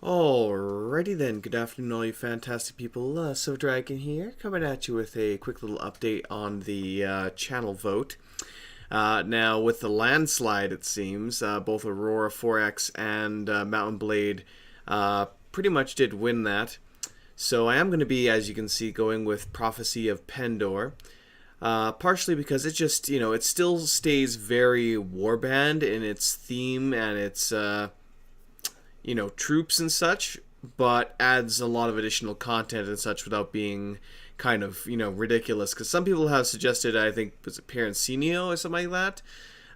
Alrighty then, good afternoon all you fantastic people, Dragon here, coming at you with a quick little update on the channel vote. Now, with the landslide, it seems, both Aurora 4X and Mountain Blade pretty much did win that. So I am going to be, as you can see, going with Prophecy of Pendor. Partially because it just, it still stays very warband in its theme and its troops and such, but adds a lot of additional content and such without being kind of, ridiculous. Because some people have suggested, I think, was it Parancino or something like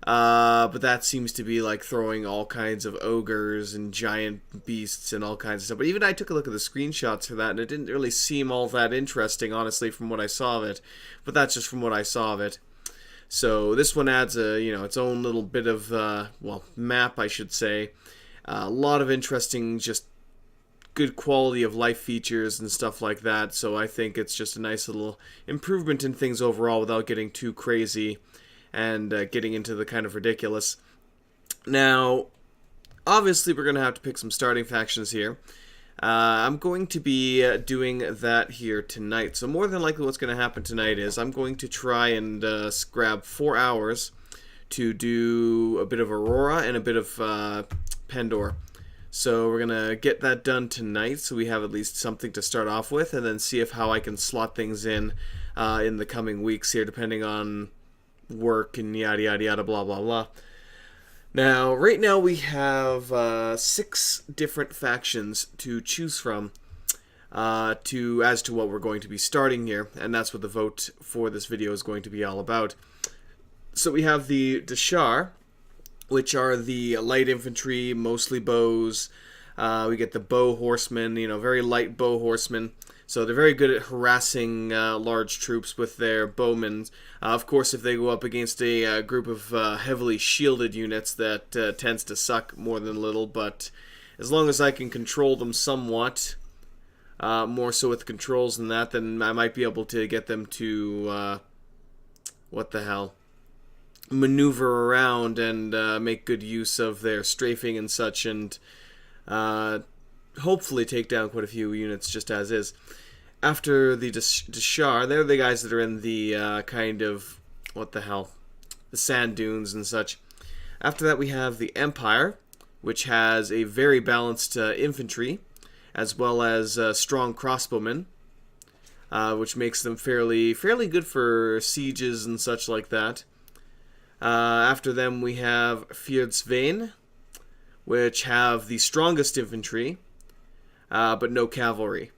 that? But that seems to be like throwing all kinds of ogres and giant beasts and all kinds of stuff. But even I took a look at the screenshots for that, and it didn't really seem all that interesting, honestly, from what I saw of it. But that's just from what I saw of it. So this one adds its own little bit of, map, I should say. A lot of interesting, just good quality of life features and stuff like that. So I think it's just a nice little improvement in things overall without getting too crazy and getting into the kind of ridiculous. Now, obviously we're going to have to pick some starting factions here. I'm going to be doing that here tonight. So more than likely what's going to happen tonight is I'm going to try and grab 4 hours to do a bit of Aurora and a bit of Pendor. So we're going to get that done tonight so we have at least something to start off with, and then see how I can slot things in the coming weeks here, depending on work and yada yada yada blah blah blah. Now, right now we have 6 different factions to choose from as to what we're going to be starting here, and that's what the vote for this video is going to be all about. So we have the Deshar, which are the light infantry, mostly bows. We get the bow horsemen, very light bow horsemen. So they're very good at harassing large troops with their bowmen. Of course, if they go up against a group of heavily shielded units, that tends to suck more than a little. But as long as I can control them somewhat, more so with controls than that, then I might be able to get them to, maneuver around and make good use of their strafing and such, and hopefully take down quite a few units just as is. After the Deshar, they're the guys that are in the the sand dunes and such. After that we have the Empire, which has a very balanced infantry, as well as strong crossbowmen, which makes them fairly good for sieges and such like that. After them we have Fjordsvein, which have the strongest infantry, but no cavalry,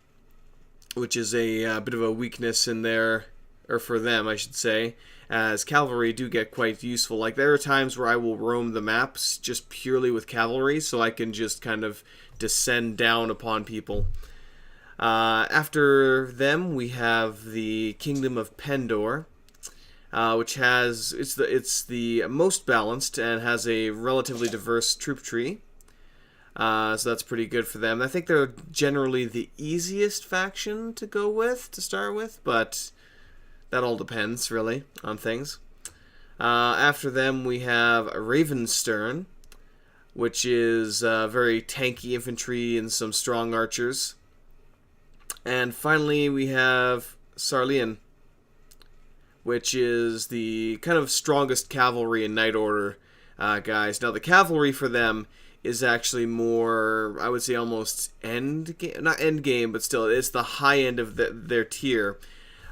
which is a bit of a weakness in there, or for them I should say, as cavalry do get quite useful. Like, there are times where I will roam the maps just purely with cavalry, so I can just kind of descend down upon people. After them we have the Kingdom of Pendor, which has it's the most balanced and has a relatively diverse troop tree. So that's pretty good for them. I think they're generally the easiest faction to go with to start with, but that all depends really on things. After them we have Ravenstern, which is very tanky infantry and some strong archers. And finally we have Sarlian, which is the kind of strongest cavalry and knight order guys. Now the cavalry for them is actually more, I would say, almost end game, not end game, but still it's the high end of their tier.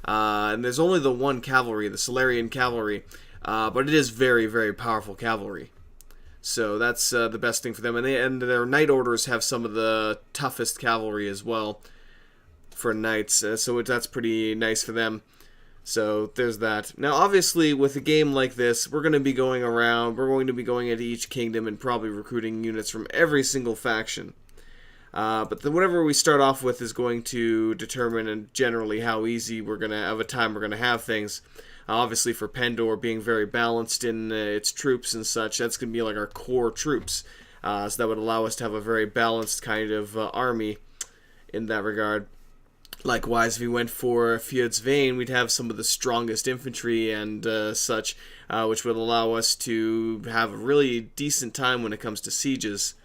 And there's only the one cavalry, the Solarian cavalry, but it is very, very powerful cavalry. So that's the best thing for them. And their knight orders have some of the toughest cavalry as well for knights, so that's pretty nice for them. So there's that. Now, obviously, with a game like this, we're going to be going around, we're going to be going into each kingdom and probably recruiting units from every single faction. But whatever we start off with is going to determine generally how easy we're going to have things. Obviously, for Pendor being very balanced in its troops and such, that's going to be like our core troops. So that would allow us to have a very balanced kind of army in that regard. Likewise, if we went for Fjordsvein, we'd have some of the strongest infantry and such, which would allow us to have a really decent time when it comes to sieges.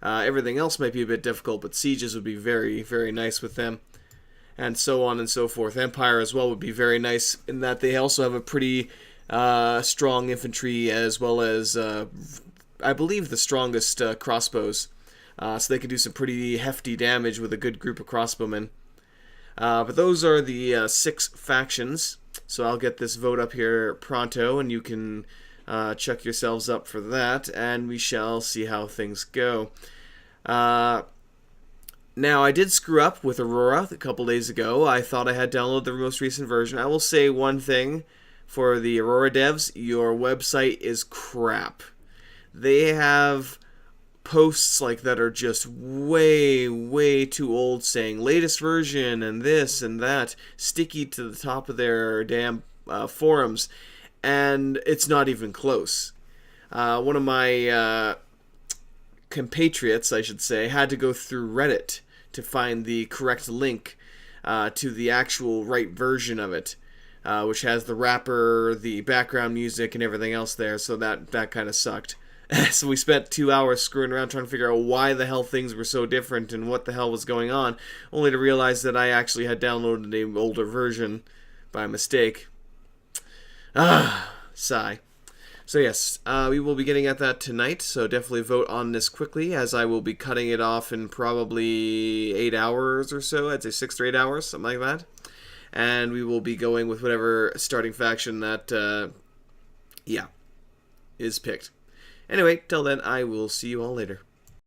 Everything else might be a bit difficult, but sieges would be very, very nice with them. And so on and so forth. Empire as well would be very nice in that they also have a pretty strong infantry as well as, I believe, the strongest crossbows. So they could do some pretty hefty damage with a good group of crossbowmen. But those are the 6 factions. So I'll get this vote up here pronto, and you can check yourselves up for that, and we shall see how things go. Now, I did screw up with Aurora a couple days ago. I thought I had downloaded the most recent version. I will say one thing for the Aurora devs: your website is crap. They have posts like that are just way, way too old, saying latest version and this and that, sticky to the top of their damn forums, and it's not even close. One of my compatriots, I should say, had to go through Reddit to find the correct link to the actual right version of it, which has the wrapper, the background music, and everything else there, so that kind of sucked. So we spent 2 hours screwing around trying to figure out why the hell things were so different and what the hell was going on, only to realize that I actually had downloaded an older version by mistake. Sigh. So yes, we will be getting at that tonight, so definitely vote on this quickly, as I will be cutting it off in probably 8 hours or so. I'd say 6 to 8 hours, something like that. And we will be going with whatever starting faction that, is picked. Anyway, till then, I will see you all later.